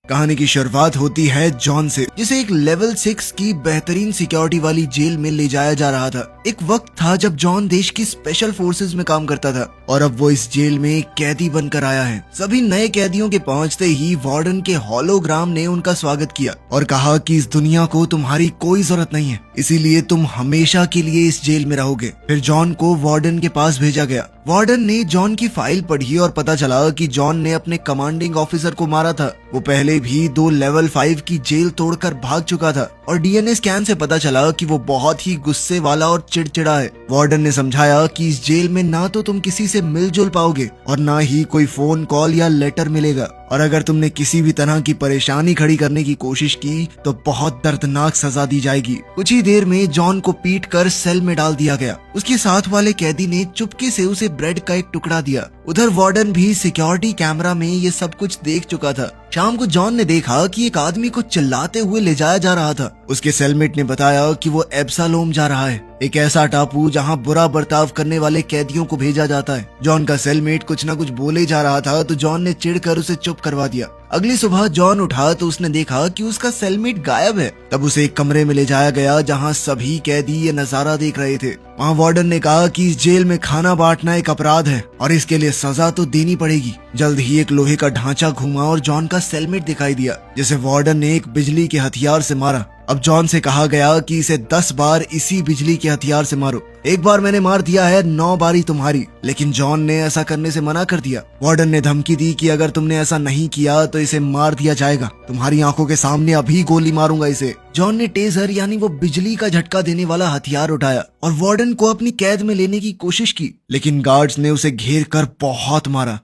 कहानी की शुरुआत होती है जॉन से, जिसे एक लेवल 6 की बेहतरीन सिक्योरिटी वाली जेल में ले जाया जा रहा था। एक वक्त था जब जॉन देश की स्पेशल फोर्सेस में काम करता था और अब वो इस जेल में एक कैदी बनकर आया है। सभी नए कैदियों के पहुंचते ही वार्डन के होलोग्राम ने उनका स्वागत किया और कहा कि इस दुनिया को तुम्हारी कोई जरूरत नहीं है, इसीलिए तुम हमेशा के लिए इस जेल में रहोगे। फिर जॉन को वार्डन के पास भेजा गया। वार्डन ने जॉन की फाइल पढ़ी और पता चला कि जॉन ने अपने कमांडिंग ऑफिसर को मारा था। वो पहले भी 2 लेवल 5 की जेल तोड़कर भाग चुका था और डीएनए स्कैन से पता चला कि वो बहुत ही गुस्से वाला और चिड़चिड़ा है। वार्डन ने समझाया कि इस जेल में ना तो तुम किसी से मिलजुल पाओगे और ना ही कोई फोन कॉल या लेटर मिलेगा, और अगर तुमने किसी भी तरह की परेशानी खड़ी करने की कोशिश की तो बहुत दर्दनाक सजा दी जाएगी। कुछ ही देर में जॉन को पीट कर सेल में डाल दिया गया। उसके साथ वाले कैदी ने चुपके से उसे ब्रेड का एक टुकड़ा दिया। उधर वार्डन भी सिक्योरिटी कैमरा में ये सब कुछ देख चुका था। शाम को जॉन ने देखा कि एक आदमी को चिल्लाते हुए ले जाया जा रहा था। उसके सेलमेट ने बताया कि वो एब्सालोम जा रहा है, एक ऐसा टापू जहां बुरा बर्ताव करने वाले कैदियों को भेजा जाता है। जॉन का सेलमेट कुछ न कुछ बोले जा रहा था तो जॉन ने चिढ़कर उसे चुप करवा दिया। अगली सुबह जॉन उठा तो उसने देखा कि उसका सेलमेट गायब है। तब उसे एक कमरे में ले जाया गया जहां सभी कैदी ये नजारा देख रहे थे। वहां वार्डन ने कहा कि इस जेल में खाना बांटना एक अपराध है और इसके लिए सजा तो देनी पड़ेगी। जल्द ही एक लोहे का ढांचा घूमा और जॉन का सेलमेट दिखाई दिया, जिसे वार्डन ने एक बिजली के हथियार से मारा। अब जॉन से कहा गया कि इसे 10 बार इसी बिजली के हथियार से मारो। एक बार मैंने मार दिया है, 9 बारी तुम्हारी। लेकिन जॉन ने ऐसा करने से मना कर दिया। वार्डन ने धमकी दी कि अगर तुमने ऐसा नहीं किया तो इसे मार दिया जाएगा, तुम्हारी आंखों के सामने अभी गोली मारूंगा इसे। जॉन ने टेजर यानी वो बिजली का झटका देने वाला हथियार उठाया और वार्डन को अपनी कैद में लेने की कोशिश की, लेकिन गार्ड्स ने उसे घेर कर बहुत मारा।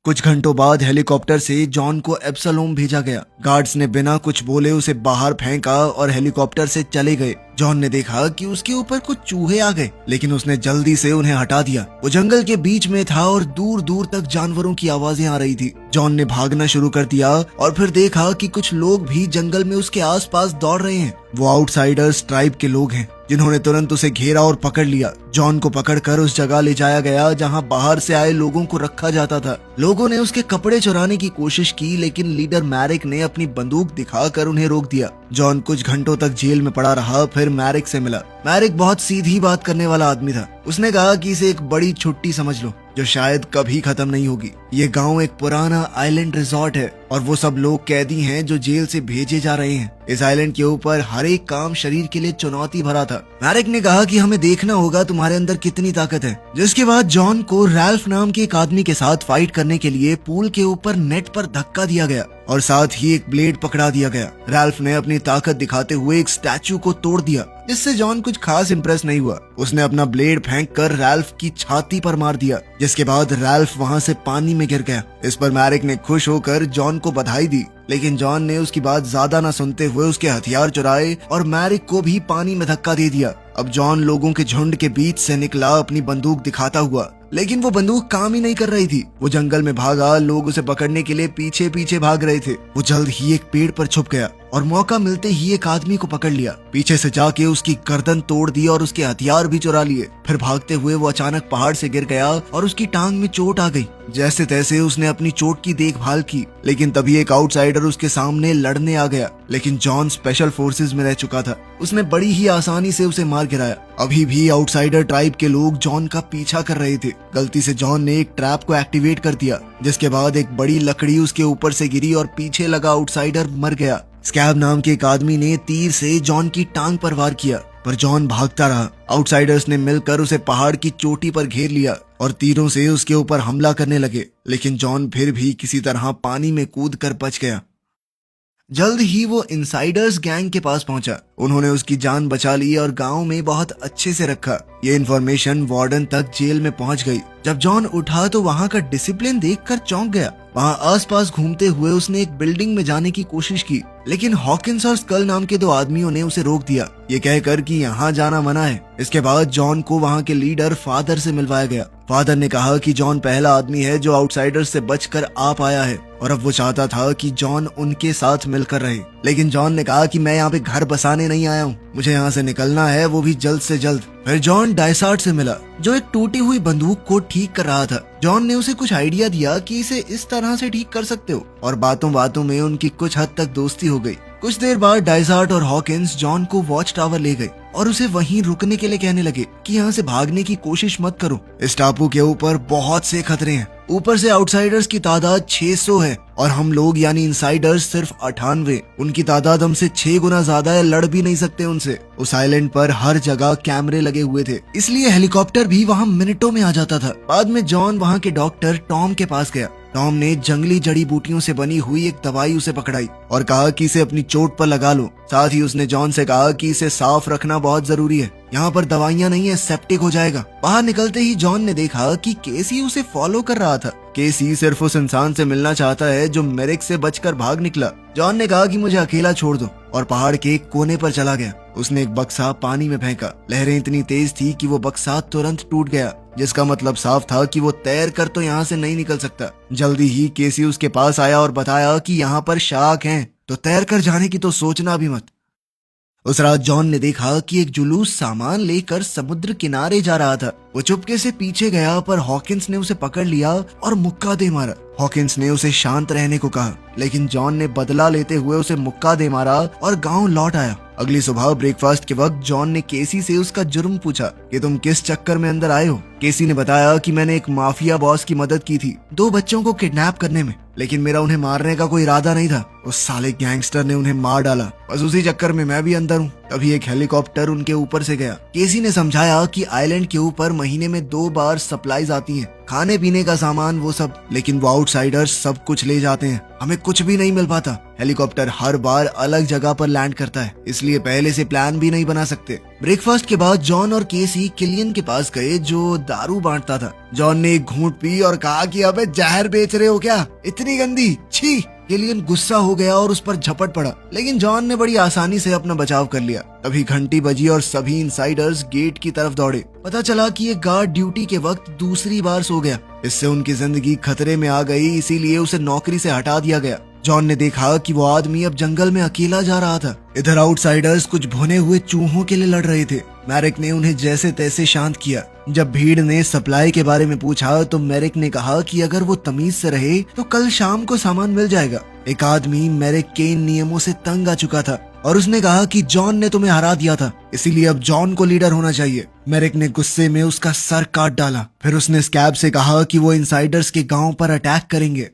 कुछ घंटों बाद हेलीकॉप्टर से जॉन को एब्सालोम भेजा गया। गार्ड्स ने बिना कुछ बोले उसे बाहर फेंका और हेलीकॉप्टर से चले गए। जॉन ने देखा कि उसके ऊपर कुछ चूहे आ गए, लेकिन उसने जल्दी से उन्हें हटा दिया। वो जंगल के बीच में था और दूर दूर तक जानवरों की आवाजें आ रही थी। जॉन ने भागना शुरू कर दिया और फिर देखा कि कुछ लोग भी जंगल में उसके आसपास दौड़ रहे हैं। वो आउटसाइडर्स ट्राइब के लोग हैं, जिन्होंने तुरंत उसे घेरा और पकड़ लिया। जॉन को पकड़कर उस जगह ले जाया गया जहां बाहर से आए लोगों को रखा जाता था। लोगों ने उसके कपड़े चुराने की कोशिश की, लेकिन लीडर मैरिक ने अपनी बंदूक दिखाकर उन्हें रोक दिया। जॉन कुछ घंटों तक जेल में पड़ा रहा, फिर मैरिक से मिला। मैरिक बहुत सीधी बात करने वाला आदमी था। उसने कहा कि इसे एक बड़ी छुट्टी समझ लो जो शायद कभी खत्म नहीं होगी। ये गांव एक पुराना आइलैंड रिजॉर्ट है और वो सब लोग कैदी हैं जो जेल से भेजे जा रहे हैं। इस आइलैंड के ऊपर हर एक काम शरीर के लिए चुनौती भरा था। मैरिक ने कहा कि हमें देखना होगा तुम्हारे अंदर कितनी ताकत है। जिसके बाद जॉन को रैल्फ नाम के एक आदमी के साथ फाइट करने के लिए पूल के ऊपर नेट पर धक्का दिया गया और साथ ही एक ब्लेड पकड़ा दिया गया। रैल्फ ने अपनी ताकत दिखाते हुए एक स्टैचू को तोड़ दिया, जिससे जॉन कुछ खास इंप्रेस नहीं हुआ। उसने अपना ब्लेड फेंक कर रैल्फ की छाती पर मार दिया, जिसके बाद रैल्फ वहां से पानी में गिर गया। इस पर मैरिक ने खुश होकर जॉन को बधाई दी, लेकिन जॉन ने उसकी बात ज्यादा न सुनते हुए उसके हथियार चुराए और मैरिक को भी पानी में धक्का दे दिया। अब जॉन लोगों के झुंड के बीच से निकला अपनी बंदूक दिखाता हुआ, लेकिन वो बंदूक काम ही नहीं कर रही थी। वो जंगल में भागा, लोग उसे पकड़ने के लिए पीछे पीछे भाग रहे थे। वो जल्द ही एक पेड़ पर छुप गया और मौका मिलते ही एक आदमी को पकड़ लिया। पीछे से जाके उसकी गर्दन तोड़ दी और उसके हथियार भी चुरा लिए। फिर भागते हुए वो अचानक पहाड़ से गिर गया और उसकी टांग में चोट आ गई। जैसे तैसे उसने अपनी चोट की देखभाल की, लेकिन तभी एक आउटसाइडर उसके सामने लड़ने आ गया। लेकिन जॉन स्पेशल फोर्सेस में रह चुका था, उसने बड़ी ही आसानी से उसे मार गिराया। अभी भी आउटसाइडर ट्राइब के लोग जॉन का पीछा कर रहे थे। गलती से जॉन ने एक ट्रैप को एक्टिवेट कर दिया, जिसके बाद एक बड़ी लकड़ी उसके ऊपर से गिरी और पीछे लगा आउटसाइडर मर गया। स्कैब नाम के एक आदमी ने तीर से जॉन की टांग पर वार किया, पर जॉन भागता रहा। आउटसाइडर्स ने मिलकर उसे पहाड़ की चोटी पर घेर लिया और तीरों से उसके ऊपर हमला करने लगे, लेकिन जॉन फिर भी किसी तरह पानी में कूदकर बच गया। जल्द ही वो इनसाइडर्स गैंग के पास पहुंचा। उन्होंने उसकी जान बचा ली और गांव में बहुत अच्छे से रखा। ये इन्फॉर्मेशन वार्डन तक जेल में पहुंच गई। जब जॉन उठा तो वहां का डिसिप्लिन देखकर चौंक गया। वहां आसपास घूमते हुए उसने एक बिल्डिंग में जाने की कोशिश की, लेकिन हॉकिंस और स्कल नाम के 2 आदमियों ने उसे रोक दिया, ये कहकर कि यहाँ जाना मना है। इसके बाद जॉन को वहां के लीडर फादर से मिलवाया गया। फादर ने कहा कि जॉन पहला आदमी है जो आउटसाइडर्स से बचकर आ पाया है और अब वो चाहता था कि जॉन उनके साथ मिलकर रहे। लेकिन जॉन ने कहा कि मैं यहाँ पे घर बसाने नहीं आया हूँ, मुझे यहाँ से निकलना है, वो भी जल्द से जल्द। फिर जॉन डायसार्ट से मिला जो एक टूटी हुई बंदूक को ठीक कर रहा था। जॉन ने उसे कुछ आइडिया दिया कि इसे इस तरह से ठीक कर सकते हो और बातों बातों में उनकी कुछ हद तक दोस्ती हो गई। कुछ देर बाद डायसार्ट और हॉकिंस जॉन को वॉच टावर ले गए और उसे वहीं रुकने के लिए कहने लगे कि यहाँ से भागने की कोशिश मत करो, इस टापू के ऊपर बहुत से खतरे हैं। ऊपर से आउटसाइडर्स की तादाद 600 है और हम लोग यानी इनसाइडर्स सिर्फ 98। उनकी तादाद हमसे 6 गुना ज्यादा है, लड़ भी नहीं सकते उनसे। उस आइलैंड पर हर जगह कैमरे लगे हुए थे, इसलिए हेलीकॉप्टर भी वहाँ मिनटों में आ जाता था। बाद में जॉन वहाँ के डॉक्टर टॉम के पास गया। टॉम ने जंगली जड़ी बूटियों से बनी हुई एक दवाई उसे पकड़ाई और कहा कि इसे अपनी चोट पर लगा लो। साथ ही उसने जॉन से कहा कि इसे साफ रखना बहुत जरूरी है, यहाँ पर दवाइयाँ नहीं है, सेप्टिक हो जाएगा। बाहर निकलते ही जॉन ने देखा कि केसी उसे फॉलो कर रहा था। केसी सिर्फ उस इंसान से मिलना चाहता है जो मेरिक से बचकर भाग निकला। जॉन ने कहा कि मुझे अकेला छोड़ दो और पहाड़ के एक कोने पर चला गया। उसने एक बक्सा पानी में फेंका। लहरें इतनी तेज थी कि वो बक्सा तुरंत टूट गया, जिसका मतलब साफ था कि वो तैर कर तो यहाँ से नहीं निकल सकता। जल्दी ही केसी उसके पास आया और बताया कि यहाँ पर शार्क हैं, तो तैर कर जाने की तो सोचना भी मत। उस रात जॉन ने देखा कि एक जुलूस सामान लेकर समुद्र किनारे जा रहा था। वो चुपके से पीछे गया पर हॉकिंस ने उसे पकड़ लिया और मुक्का दे मारा। हॉकिंस ने उसे शांत रहने को कहा, लेकिन जॉन ने बदला लेते हुए उसे मुक्का दे मारा और गांव लौट आया। अगली सुबह ब्रेकफास्ट के वक्त जॉन ने केसी से उसका जुर्म पूछा कि तुम किस चक्कर में अंदर आए हो। केसी ने बताया कि मैंने एक माफिया बॉस की मदद की थी 2 बच्चों को किडनैप करने में, लेकिन मेरा उन्हें मारने का कोई इरादा नहीं था। उस साले गैंगस्टर ने उन्हें मार डाला, बस उसी चक्कर में मैं भी अंदर हूँ। तभी एक हेलीकॉप्टर उनके ऊपर से गया। केसी ने समझाया कि आइलैंड के ऊपर महीने में 2 बार सप्लाईज आती हैं, खाने पीने का सामान वो सब, लेकिन वो आउटसाइडर्स सब कुछ ले जाते हैं, हमें कुछ भी नहीं मिल पाता। हेलीकॉप्टर हर बार अलग जगह पर लैंड करता है, इसलिए पहले से प्लान भी नहीं बना सकते। ब्रेकफास्ट के बाद जॉन और केसी किलियन के पास गए जो दारू बांटता था। जॉन ने एक घूंट पी और कहा कि अबे जहर बेच रहे हो क्या, इतनी गंदी, छी। किलियन गुस्सा हो गया और उस पर झपट पड़ा, लेकिन जॉन ने बड़ी आसानी से अपना बचाव कर लिया। तभी घंटी बजी और सभी इनसाइडर्स गेट की तरफ दौड़े। पता चला कि ये गार्ड ड्यूटी के वक्त दूसरी बार सो गया। इससे उनकी जिंदगी खतरे में आ गई, इसीलिए उसे नौकरी से हटा दिया गया। जॉन ने देखा कि वो आदमी अब जंगल में अकेला जा रहा था। इधर आउटसाइडर्स कुछ भुने हुए चूहों के लिए लड़ रहे थे। मैरिक ने उन्हें जैसे तैसे शांत किया। जब भीड़ ने सप्लाई के बारे में पूछा तो मैरिक ने कहा कि अगर वो तमीज से रहे तो कल शाम को सामान मिल जाएगा। एक आदमी मैरिक के इन नियमों से तंग आ चुका था और उसने कहा कि जॉन ने तुम्हें हरा दिया था, इसीलिए अब जॉन को लीडर होना चाहिए। मैरिक ने गुस्से में उसका सर काट डाला। फिर उसने स्कैब से कहा कि वो इनसाइडर्स के गांव पर अटैक करेंगे।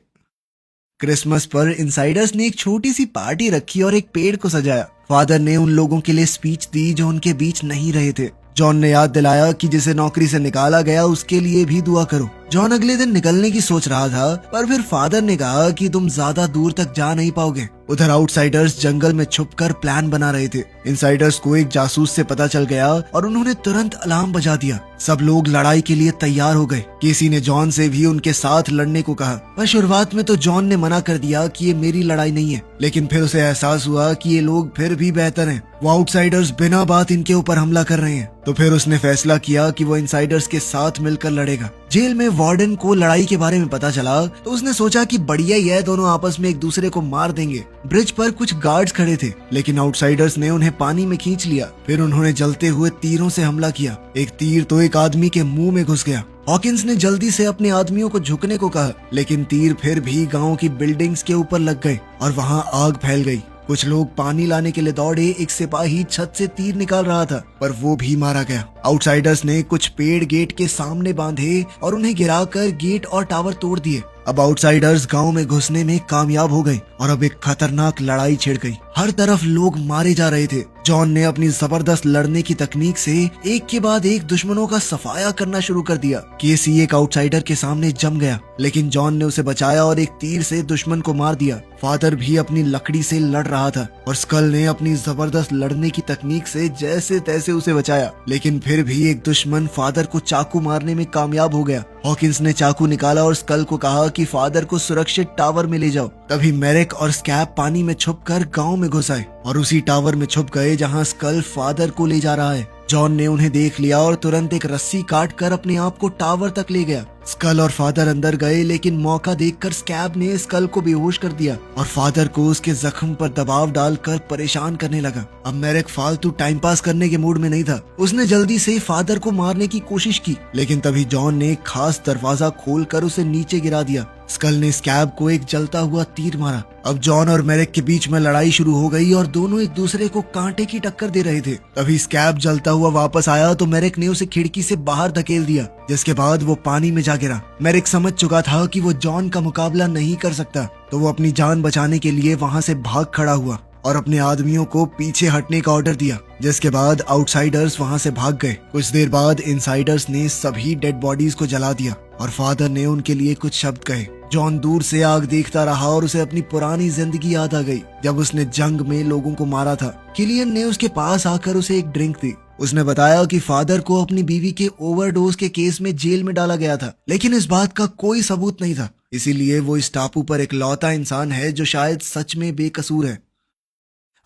क्रिसमस पर इनसाइडर्स ने एक छोटी सी पार्टी रखी और एक पेड़ को सजाया। फादर ने उन लोगों के लिए स्पीच दी जो उनके बीच नहीं रहे थे। जॉन ने याद दिलाया कि जिसे नौकरी से निकाला गया उसके लिए भी दुआ करो। जॉन अगले दिन निकलने की सोच रहा था, पर फिर फादर ने कहा कि तुम ज्यादा दूर तक जा नहीं पाओगे। उधर आउटसाइडर्स जंगल में छुपकर प्लान बना रहे थे। इनसाइडर्स को एक जासूस से पता चल गया और उन्होंने तुरंत अलार्म बजा दिया। सब लोग लड़ाई के लिए तैयार हो गए। केसी ने जॉन से भी उनके साथ लड़ने को कहा, पर शुरुआत में तो जॉन ने मना कर दिया कि ये मेरी लड़ाई नहीं है, लेकिन फिर उसे एहसास हुआ कि ये लोग फिर भी बेहतर हैं। वो आउटसाइडर्स बिना बात इनके ऊपर हमला कर रहे हैं, तो फिर उसने फैसला किया कि वो इनसाइडर्स के साथ मिलकर लड़ेगा। जेल में वार्डन को लड़ाई के बारे में पता चला तो उसने सोचा कि बढ़िया ही है, दोनों आपस में एक दूसरे को मार देंगे। ब्रिज पर कुछ गार्ड्स खड़े थे, लेकिन आउटसाइडर्स ने उन्हें पानी में खींच लिया। फिर उन्होंने जलते हुए तीरों से हमला किया। एक तीर तो एक आदमी के मुंह में घुस गया। हॉकिंस ने जल्दी से अपने आदमियों को झुकने को कहा, लेकिन तीर फिर भी गांव की बिल्डिंग्स के ऊपर लग गए और वहां आग फैल गई। कुछ लोग पानी लाने के लिए दौड़े। एक सिपाही छत से तीर निकाल रहा था, पर वो भी मारा गया। आउटसाइडर्स ने कुछ पेड़ गेट के सामने बांधे और उन्हें गिराकर गेट और टावर तोड़ दिए। अब आउटसाइडर्स गांव में घुसने में कामयाब हो गए और अब एक खतरनाक लड़ाई छिड़ गई। हर तरफ लोग मारे जा रहे थे। जॉन ने अपनी जबरदस्त लड़ने की तकनीक से एक के बाद एक दुश्मनों का सफाया करना शुरू कर दिया। केसी एक आउटसाइडर के सामने जम गया, लेकिन जॉन ने उसे बचाया और एक तीर से दुश्मन को मार दिया। फादर भी अपनी लकड़ी से लड़ रहा था और स्कल ने अपनी जबरदस्त लड़ने की तकनीक से जैसे तैसे उसे बचाया, लेकिन फिर भी एक दुश्मन फादर को चाकू मारने में कामयाब हो गया। हॉकिंस ने चाकू निकाला और स्कल को कहा कि फादर को सुरक्षित टावर में ले जाओ। तभी मैरिक और स्कैब पानी में छुपकर गांव में घुस आए और उसी टावर में छुप गए जहां स्कल फादर को ले जा रहा है। जॉन ने उन्हें देख लिया और तुरंत एक रस्सी काट कर अपने आप को टावर तक ले गया। स्कल और फादर अंदर गए, लेकिन मौका देखकर स्कैब ने स्कल को बेहोश कर दिया और फादर को उसके जख्म पर दबाव डालकर परेशान करने लगा। अब मेरेक फालतू टाइम पास करने के मूड में नहीं था। उसने जल्दी से फादर को मारने की कोशिश की, लेकिन तभी जॉन ने एक खास दरवाजा खोलकर उसे नीचे गिरा दिया। स्कल ने स्कैब को एक जलता हुआ तीर मारा। अब जॉन और मेरेक के बीच में लड़ाई शुरू हो गई और दोनों एक दूसरे को कांटे की टक्कर दे रहे थे। तभी स्कैब जलता हुआ वापस आया तो मेरेक ने उसे खिड़की से बाहर धकेल दिया, जिसके बाद वो पानी में जा गिरा। मेरेक समझ चुका था कि वो जॉन का मुकाबला नहीं कर सकता, तो वो अपनी जान बचाने के लिए वहाँ से भाग खड़ा हुआ और अपने आदमियों को पीछे हटने का ऑर्डर दिया, जिसके बाद आउटसाइडर्स वहाँ से भाग गए। कुछ देर बाद इनसाइडर्स ने सभी डेड बॉडीज को जला दिया और फादर ने उनके लिए कुछ शब्द कहे। जॉन दूर से आग देखता रहा और उसे अपनी पुरानी जिंदगी याद आ गई, जब उसने जंग में लोगों को मारा था। किलियन ने उसके पास आकर उसे एक ड्रिंक दी। उसने बताया कि फादर को अपनी बीवी के ओवरडोज के केस में जेल में डाला गया था, लेकिन इस बात का कोई सबूत नहीं था। इसीलिए वो इस टापू पर इकलौता इंसान है जो शायद सच में बेकसूर है।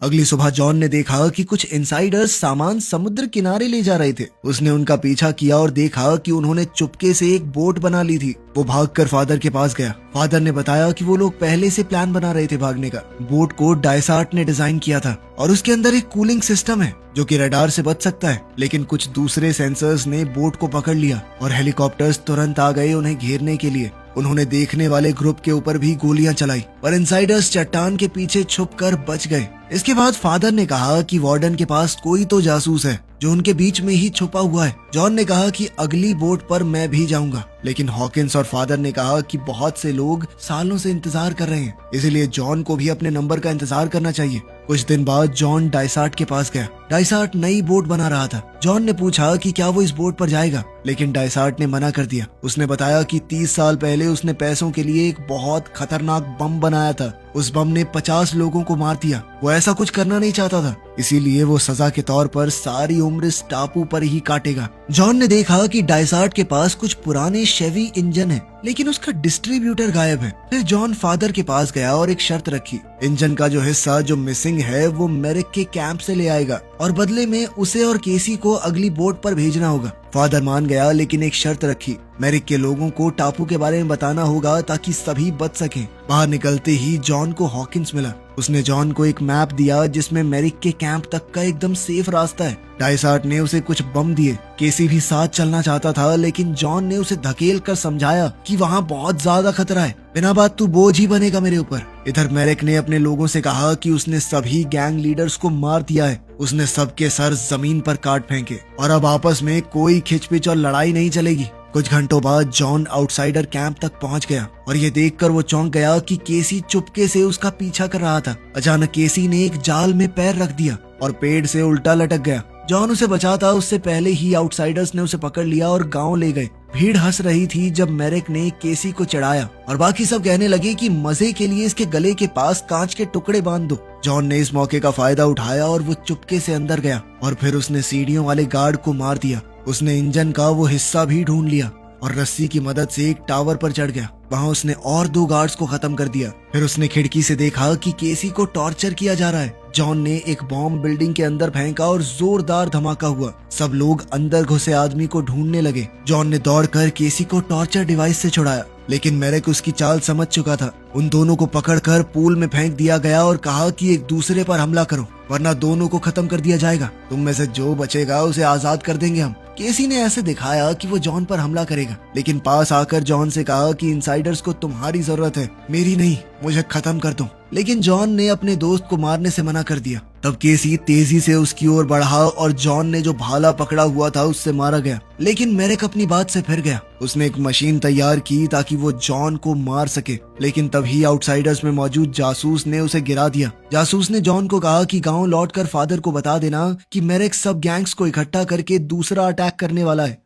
अगली सुबह जॉन ने देखा कि कुछ इनसाइडर्स सामान समुद्र किनारे ले जा रहे थे। उसने उनका पीछा किया और देखा कि उन्होंने चुपके से एक बोट बना ली थी। वो भागकर फादर के पास गया। फादर ने बताया कि वो लोग पहले से प्लान बना रहे थे भागने का। बोट को डायसार्ट ने डिजाइन किया था और उसके अंदर एक कूलिंग सिस्टम है जो कि रडार से बच सकता है, लेकिन कुछ दूसरे सेंसर्स ने बोट को पकड़ लिया और हेलीकॉप्टर्स तुरंत आ गए उन्हें घेरने के लिए। उन्होंने देखने वाले ग्रुप के ऊपर भी गोलियां चलाई, पर इनसाइडर्स चट्टान के पीछे छुपकर बच गए। इसके बाद फादर ने कहा कि वार्डन के पास कोई तो जासूस है जो उनके बीच में ही छुपा हुआ है। जॉन ने कहा कि अगली बोट पर मैं भी जाऊंगा, लेकिन हॉकिंस और फादर ने कहा कि बहुत से लोग सालों से इंतजार कर रहे हैं, इसीलिए जॉन को भी अपने नंबर का इंतजार करना चाहिए। कुछ दिन बाद जॉन डायसार्ट के पास गया। डायसार्ट नई बोट बना रहा था। जॉन ने पूछा कि क्या वो इस बोट पर जाएगा, लेकिन डायसार्ट ने मना कर दिया। उसने बताया कि 30 साल पहले उसने पैसों के लिए एक बहुत खतरनाक बम बनाया था। उस बम ने 50 लोगों को मार दिया। वो ऐसा कुछ करना नहीं चाहता था, इसीलिए वो सजा के तौर पर सारी उम्र इस टापू पर ही काटेगा। जॉन ने देखा कि डायसार्ट के पास कुछ पुराने शेवी इंजन है, लेकिन उसका डिस्ट्रीब्यूटर गायब है। फिर जॉन फादर के पास गया और एक शर्त रखी। इंजन का जो हिस्सा जो मिसिंग है वो मेरिक के कैंप से ले आएगा और बदले में उसे और केसी को अगली बोट पर भेजना होगा। फादर मान गया, लेकिन एक शर्त रखी। मेरिक के लोगों को टापू के बारे में बताना होगा ताकि सभी बच सकें। बाहर निकलते ही जॉन को हॉकिंस मिला। उसने जॉन को एक मैप दिया जिसमें मेरिक के कैंप तक का एकदम सेफ रास्ता है। डायसार्ट ने उसे कुछ बम दिए। केसी भी साथ चलना चाहता था, लेकिन जॉन ने उसे धकेल कर समझाया कि वहाँ बहुत ज्यादा खतरा है, बिना बात तू बोझ ही बनेगा मेरे ऊपर। इधर मेरिक ने अपने लोगों से कहा कि उसने सभी गैंग लीडर्स को मार दिया है। उसने सबके सर जमीन पर काट फेंके और अब आपस में कोई खिचपिच और लड़ाई नहीं चलेगी। कुछ घंटों बाद जॉन आउटसाइडर कैंप तक पहुंच गया और ये देखकर वो चौंक गया कि केसी चुपके से उसका पीछा कर रहा था। अचानक केसी ने एक जाल में पैर रख दिया और पेड़ से उल्टा लटक गया। जॉन उसे बचाता उससे पहले ही आउटसाइडर्स ने उसे पकड़ लिया और गांव ले गए। भीड़ हंस रही थी जब मेरिक ने केसी को चढ़ाया और बाकी सब कहने लगे कि मजे के लिए इसके गले के पास कांच के टुकड़े बांध दो। जॉन ने इस मौके का फायदा उठाया और वो चुपके से अंदर गया और फिर उसने सीढ़ियों वाले गार्ड को मार दिया। उसने इंजन का वो हिस्सा भी ढूंढ लिया और रस्सी की मदद से एक टावर पर चढ़ गया। वहाँ उसने और 2 गार्ड्स को खत्म कर दिया। फिर उसने खिड़की से देखा कि केसी को टॉर्चर किया जा रहा है। जॉन ने एक बॉम्ब बिल्डिंग के अंदर फेंका और जोरदार धमाका हुआ। सब लोग अंदर घुसे आदमी को ढूंढने लगे। जॉन ने दौड़कर केसी को टॉर्चर डिवाइस से छुड़ाया, लेकिन मेरिक उसकी चाल समझ चुका था। उन दोनों को पकड़कर पूल में फेंक दिया गया और कहा कि एक दूसरे पर हमला करो, वरना दोनों को खत्म कर दिया जाएगा। तुम में से जो बचेगा उसे आजाद कर देंगे हम। केसी ने ऐसे दिखाया कि वो जॉन पर हमला करेगा, लेकिन पास आकर जॉन से कहा कि इनसाइडर्स को तुम्हारी जरूरत है, मेरी नहीं, मुझे खत्म कर दो। लेकिन जॉन ने अपने दोस्त को मारने से मना कर दिया। तब केसी तेजी से उसकी ओर बढ़ा और जॉन ने जो भाला पकड़ा हुआ था उससे मारा गया। लेकिन मेरिक अपनी बात से फिर गया। उसने एक मशीन तैयार की ताकि वो जॉन को मार सके, लेकिन तभी आउटसाइडर्स में मौजूद जासूस ने उसे गिरा दिया। जासूस ने जॉन को कहा कि गांव लौटकर फादर को बता देना कि मेरिक सब गैंग्स को इकट्ठा करके दूसरा अटैक करने वाला है।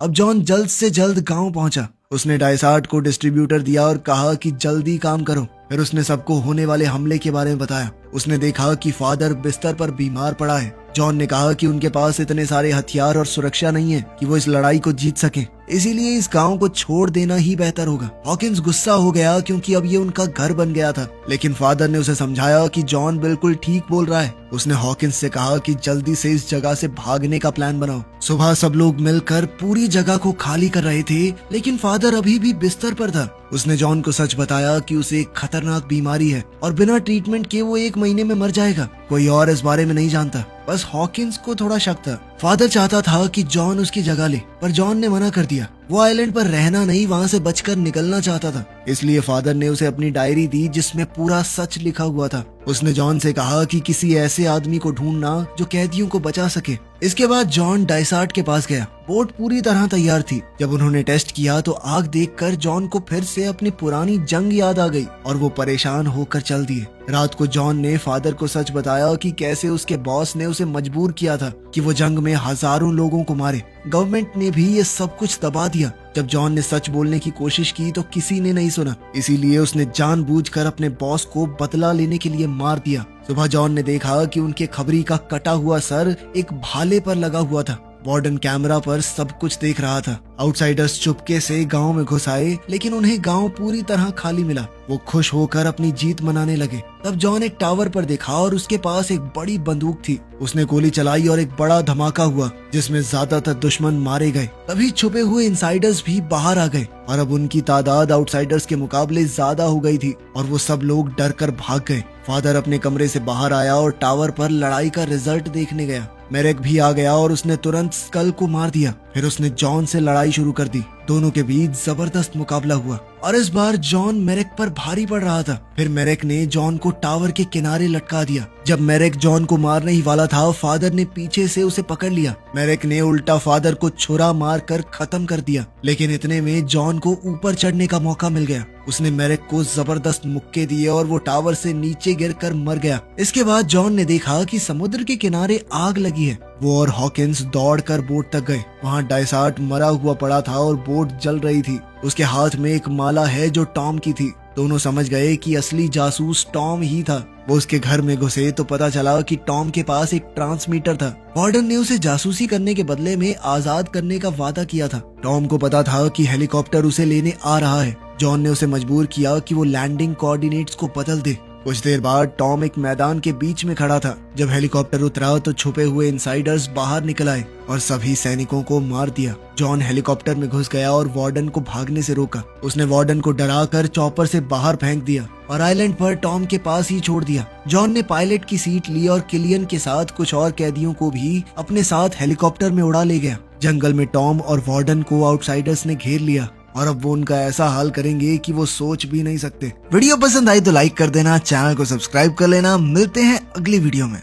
अब जॉन जल्द से जल्द गांव पहुंचा। उसने डायसार्ट को डिस्ट्रीब्यूटर दिया और कहा कि जल्दी काम करो। फिर उसने सबको होने वाले हमले के बारे में बताया। उसने देखा कि फादर बिस्तर पर बीमार पड़ा है। जॉन ने कहा कि उनके पास इतने सारे हथियार और सुरक्षा नहीं है कि वो इस लड़ाई को जीत सके, इसीलिए इस गांव को छोड़ देना ही बेहतर होगा। हॉकिंस गुस्सा हो गया क्योंकि अब ये उनका घर बन गया था, लेकिन फादर ने उसे समझाया कि जॉन बिल्कुल ठीक बोल रहा है। उसने हॉकिंस से कहा कि जल्दी से इस जगह से भागने का प्लान बनाओ। सुबह सब लोग मिलकर पूरी जगह को खाली कर रहे थे, लेकिन फादर अभी भी बिस्तर पर था। उसने जॉन को सच बताया कि उसे एक खतरनाक बीमारी है और बिना ट्रीटमेंट के वो 1 महीने में मर जाएगा। कोई और इस बारे में नहीं जानता, बस हॉकिंस को थोड़ा शक था। फादर चाहता था कि जॉन उसकी जगह ले, पर जॉन ने मना कर दिया। वो आइलैंड पर रहना नहीं, वहाँ से बचकर निकलना चाहता था। इसलिए फादर ने उसे अपनी डायरी दी जिसमें पूरा सच लिखा हुआ था। उसने जॉन से कहा कि किसी ऐसे आदमी को ढूंढना जो कैदियों को बचा सके। इसके बाद जॉन डाइसार्ट के पास गया। बोट पूरी तरह तैयार थी। जब उन्होंने टेस्ट किया तो आग देखकर जॉन को फिर से अपनी पुरानी जंग याद आ गई और वो परेशान होकर चल दिए। रात को जॉन ने फादर को सच बताया कि कैसे उसके बॉस ने उसे मजबूर किया था कि वो जंग में हजारों लोगों को मारे। गवर्नमेंट ने भी ये सब कुछ दबा दिया। जब जॉन ने सच बोलने की कोशिश की तो किसी ने नहीं सुना, इसीलिए उसने जानबूझकर अपने बॉस को बदला लेने के लिए मार दिया। सुबह जॉन ने देखा कि उनके खबरी का कटा हुआ सर एक भाले पर लगा हुआ था। वार्डन कैमरा पर सब कुछ देख रहा था। आउटसाइडर्स चुपके से गांव में घुस आए, लेकिन उन्हें गांव पूरी तरह खाली मिला। वो खुश होकर अपनी जीत मनाने लगे। तब जॉन एक टावर पर देखा और उसके पास एक बड़ी बंदूक थी। उसने गोली चलाई और एक बड़ा धमाका हुआ जिसमें ज्यादातर दुश्मन मारे गए। तभी छुपे हुए इनसाइडर्स भी बाहर आ गए और अब उनकी तादाद आउटसाइडर्स के मुकाबले ज्यादा हो गई थी और वो सब लोग डर कर भाग गए। फादर अपने कमरे से बाहर आया और टावर पर लड़ाई का रिजल्ट देखने गया। मेरेक भी आ गया और उसने तुरंत स्कल को मार दिया। फिर उसने जॉन से लड़ाई शुरू कर दी। दोनों के बीच जबरदस्त मुकाबला हुआ और इस बार जॉन मेरेक पर भारी पड़ रहा था। फिर मेरेक ने जॉन को टावर के किनारे लटका दिया। जब मेरेक जॉन को मारने ही वाला था, फादर ने पीछे से उसे पकड़ लिया। मेरेक ने उल्टा फादर को छुरा मार कर खत्म कर दिया, लेकिन इतने में जॉन को ऊपर चढ़ने का मौका मिल गया। उसने मेरेक को जबरदस्त मुक्के दिए और वो टावर से नीचे गिरकर मर गया। इसके बाद जॉन ने देखा कि समुद्र के किनारे आग लगी है। वो और हॉकिंस दौड़कर बोट तक गए। वहाँ डाइसार्ट मरा हुआ पड़ा था और बोट जल रही थी। उसके हाथ में एक माला है जो टॉम की थी। दोनों समझ गए कि असली जासूस टॉम ही था। वो उसके घर में घुसे तो पता चला कि टॉम के पास एक ट्रांसमीटर था। वार्डन ने उसे जासूसी करने के बदले में आजाद करने का वादा किया था। टॉम को पता था कि हेलीकॉप्टर उसे लेने आ रहा है। जॉन ने उसे मजबूर किया कि वो लैंडिंग कोऑर्डिनेट्स को बदल दे। कुछ देर बाद टॉम एक मैदान के बीच में खड़ा था। जब हेलीकॉप्टर उतरा तो छुपे हुए इनसाइडर्स बाहर निकल आए और सभी सैनिकों को मार दिया। जॉन हेलीकॉप्टर में घुस गया और वार्डन को भागने से रोका। उसने वार्डन को डराकर चॉपर से बाहर फेंक दिया और आइलैंड पर टॉम के पास ही छोड़ दिया। जॉन ने पायलट की सीट ली और किलियन के साथ कुछ और कैदियों को भी अपने साथ हेलीकॉप्टर में उड़ा ले गया। जंगल में टॉम और वार्डन को आउटसाइडर्स ने घेर लिया और अब वो उनका ऐसा हाल करेंगे कि वो सोच भी नहीं सकते। वीडियो पसंद आई तो लाइक कर देना, चैनल को सब्सक्राइब कर लेना। मिलते हैं अगली वीडियो में।